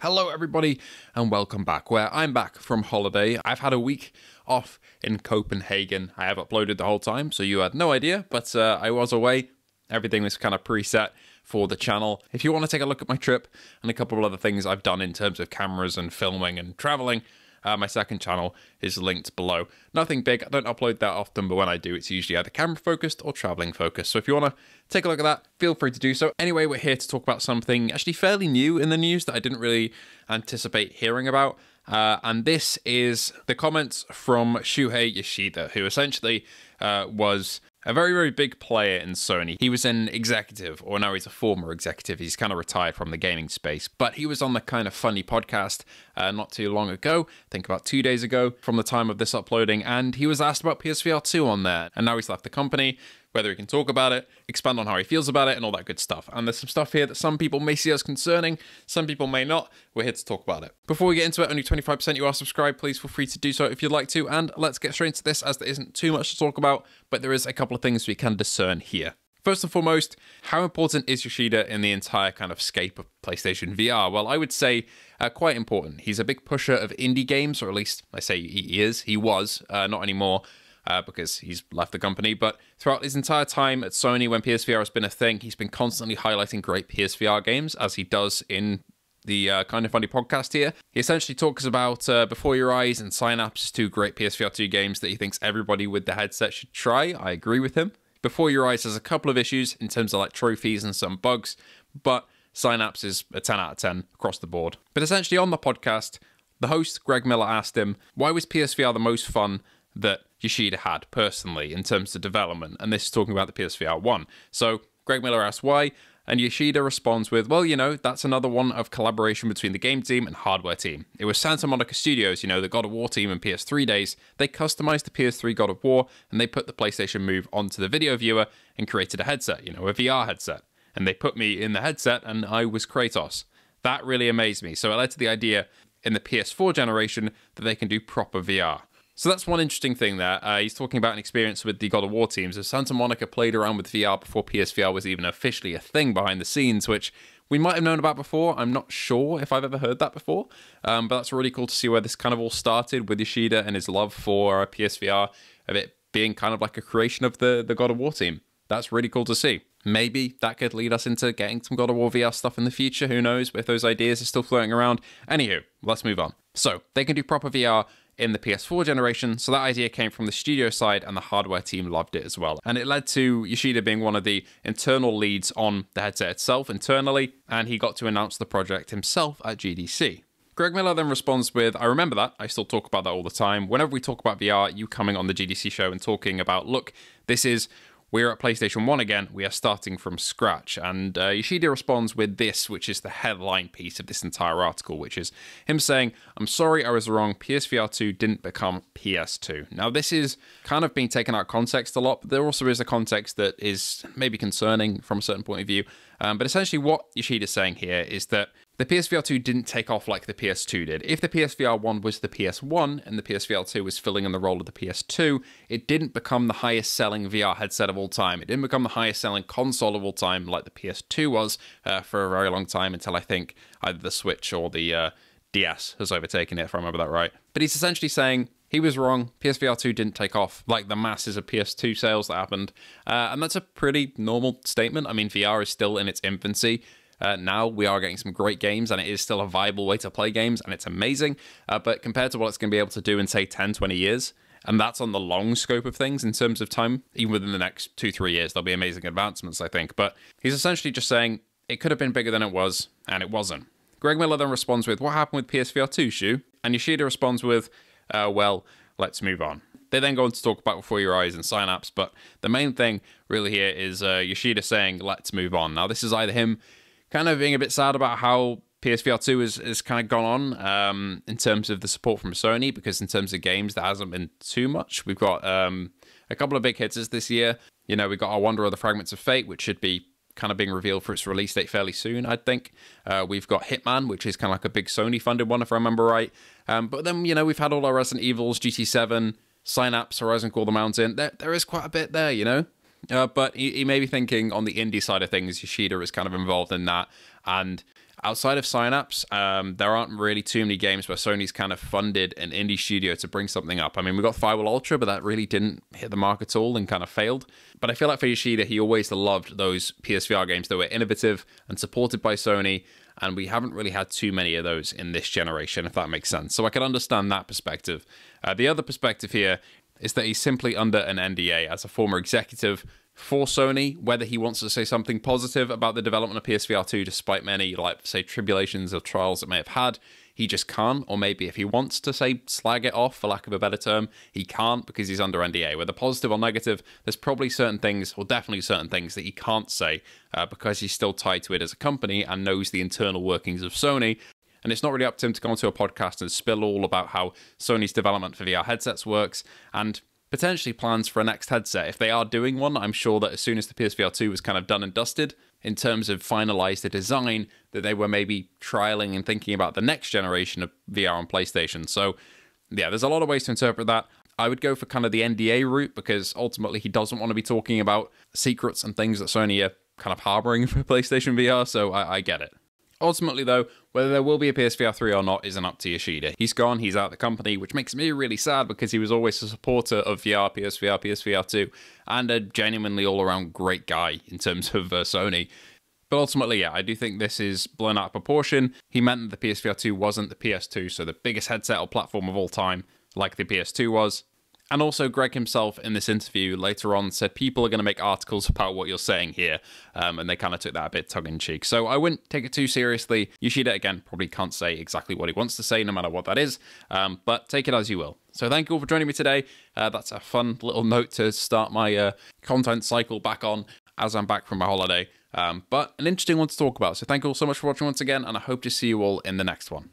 Hello everybody and welcome back, where I'm back from holiday. I've had a week off in Copenhagen. I have uploaded the whole time, so you had no idea, but I was away. Everything was kind of preset for the channel. If you want to take a look at my trip and a couple of other things I've done in terms of cameras and filming and traveling, my second channel is linked below. Nothing big, I don't upload that often, but when I do, it's usually either camera focused or traveling focused. So if you want to take a look at that, feel free to do so. Anyway, we're here to talk about something actually fairly new in the news that I didn't really anticipate hearing about. And this is the comments from Shuhei Yoshida, who essentially was a very, very big player in Sony. He was an executive, or now he's a former executive. He's kind of retired from the gaming space, but he was on the Kind of Funny podcast not too long ago, I think about 2 days ago from the time of this uploading, and he was asked about PSVR2 on there, and now he's left the company, whether he can talk about it, expand on how he feels about it, and all that good stuff. And there's some stuff here that some people may see as concerning, some people may not. We're here to talk about it. Before we get into it, only 25% you are subscribed. Please feel free to do so if you'd like to, and let's get straight into this, as there isn't too much to talk about, but there is a couple of things we can discern here. First and foremost, how important is Yoshida in the entire kind of scape of PlayStation VR? Well, I would say quite important. He's a big pusher of indie games, or at least I say he was, not anymore, because he's left the company. But throughout his entire time at Sony, when PSVR has been a thing, he's been constantly highlighting great PSVR games, as he does in the Kind of Funny podcast here. He essentially talks about Before Your Eyes and Synapse, two great PSVR2 games that he thinks everybody with the headset should try. I agree with him. Before Your Eyes has a couple of issues in terms of like trophies and some bugs, but Synapse is a 10 out of 10 across the board. But essentially on the podcast, the host, Greg Miller, asked him, why was PSVR the most fun that Yoshida had personally in terms of development? And this is talking about the PSVR 1. So Greg Miller asks why, and Yoshida responds with, well, you know, that's another one of collaboration between the game team and hardware team. It was Santa Monica Studios, you know, the God of War team in PS3 days. They customized the PS3 God of War, and they put the PlayStation Move onto the video viewer and created a headset, you know, a VR headset. And they put me in the headset, and I was Kratos. That really amazed me. So it led to the idea in the PS4 generation that they can do proper VR. So that's one interesting thing there. He's talking about an experience with the God of War teams. As Santa Monica played around with VR before PSVR was even officially a thing behind the scenes, which we might have known about before. I'm not sure if I've ever heard that before. But that's really cool to see where this kind of all started with Yoshida and his love for PSVR, of it being kind of like a creation of the God of War team. That's really cool to see. Maybe that could lead us into getting some God of War VR stuff in the future. Who knows if those ideas are still floating around. Anywho, let's move on. So they can do proper VR in the PS4 generation, so that idea came from the studio side, and the hardware team loved it as well. And it led to Yoshida being one of the internal leads on the headset itself internally, and he got to announce the project himself at GDC. Greg Miller then responds with, I remember that, I still talk about that all the time. Whenever we talk about VR, you coming on the GDC show and talking about, look, we're at PlayStation 1 again, we are starting from scratch. And Yoshida responds with this, which is the headline piece of this entire article, which is him saying, I'm sorry I was wrong, PSVR 2 didn't become PS2. Now this is kind of being taken out of context a lot, but there also is a context that is maybe concerning from a certain point of view. But essentially what Yoshida's saying here is that the PSVR 2 didn't take off like the PS2 did. If the PSVR 1 was the PS1 and the PSVR 2 was filling in the role of the PS2, it didn't become the highest selling VR headset of all time. It didn't become the highest selling console of all time like the PS2 was for a very long time, until I think either the Switch or the DS has overtaken it, if I remember that right. But he's essentially saying he was wrong. PSVR 2 didn't take off like the masses of PS2 sales that happened. And that's a pretty normal statement. I mean, VR is still in its infancy. Now we are getting some great games, and it is still a viable way to play games, and it's amazing. But compared to what it's going to be able to do in, say, 10, 20 years, and that's on the long scope of things in terms of time, even within the next 2-3 years, there'll be amazing advancements, I think. But he's essentially just saying it could have been bigger than it was, and it wasn't. Greg Miller then responds with, what happened with PSVR 2, Shu? And Yoshida responds with, well, let's move on. They then go on to talk about Before Your Eyes and Synapse, but the main thing really here is Yoshida saying, let's move on. Now, this is either him kind of being a bit sad about how PSVR 2 is kind of gone on in terms of the support from Sony, because in terms of games, there hasn't been too much. We've got a couple of big hitters this year. You know, we've got our Wanderer of the Fragments of Fate, which should be kind of being revealed for its release date fairly soon, I think. We've got Hitman, which is kind of like a big Sony-funded one, if I remember right. But then, you know, we've had all our Resident Evils, GT7, Synapse, Horizon Call the Mountain. There is quite a bit there, you know? But he may be thinking on the indie side of things, Yoshida is kind of involved in that. And Outside of Synapse, there aren't really too many games where Sony's kind of funded an indie studio to bring something up. I mean, we got Firewall Ultra, but that really didn't hit the mark at all and kind of failed. But I feel like for Yoshida, he always loved those PSVR games that were innovative and supported by Sony, and we haven't really had too many of those in this generation, if that makes sense. So I can understand that perspective. The other perspective here is that he's simply under an NDA as a former executive for Sony. Whether he wants to say something positive about the development of PSVR2 despite many, like, say, tribulations or trials it may have had, he just can't. Or maybe if he wants to, say, slag it off, for lack of a better term, he can't because he's under NDA. Whether positive or negative, there's probably certain things, or definitely certain things, that he can't say because he's still tied to it as a company and knows the internal workings of Sony. And it's not really up to him to go onto a podcast and spill all about how Sony's development for VR headsets works and potentially plans for a next headset. If they are doing one, I'm sure that as soon as the PSVR 2 was kind of done and dusted, in terms of finalized the design, that they were maybe trialing and thinking about the next generation of VR on PlayStation. So yeah, there's a lot of ways to interpret that. I would go for kind of the NDA route because ultimately he doesn't want to be talking about secrets and things that Sony are kind of harboring for PlayStation VR, so I get it. Ultimately, though, whether there will be a PSVR 3 or not isn't up to Yoshida. He's gone, he's out of the company, which makes me really sad because he was always a supporter of VR, PSVR, PSVR 2, and a genuinely all-around great guy in terms of Sony. But ultimately, yeah, I do think this is blown out of proportion. He meant that the PSVR 2 wasn't the PS2, so the biggest headset or platform of all time, like the PS2 was. And also, Greg himself in this interview later on said people are going to make articles about what you're saying here, and they kind of took that a bit tongue-in-cheek. So I wouldn't take it too seriously. Yoshida, again, probably can't say exactly what he wants to say, no matter what that is, but take it as you will. So thank you all for joining me today. That's a fun little note to start my content cycle back on as I'm back from my holiday, but an interesting one to talk about. So thank you all so much for watching once again, and I hope to see you all in the next one.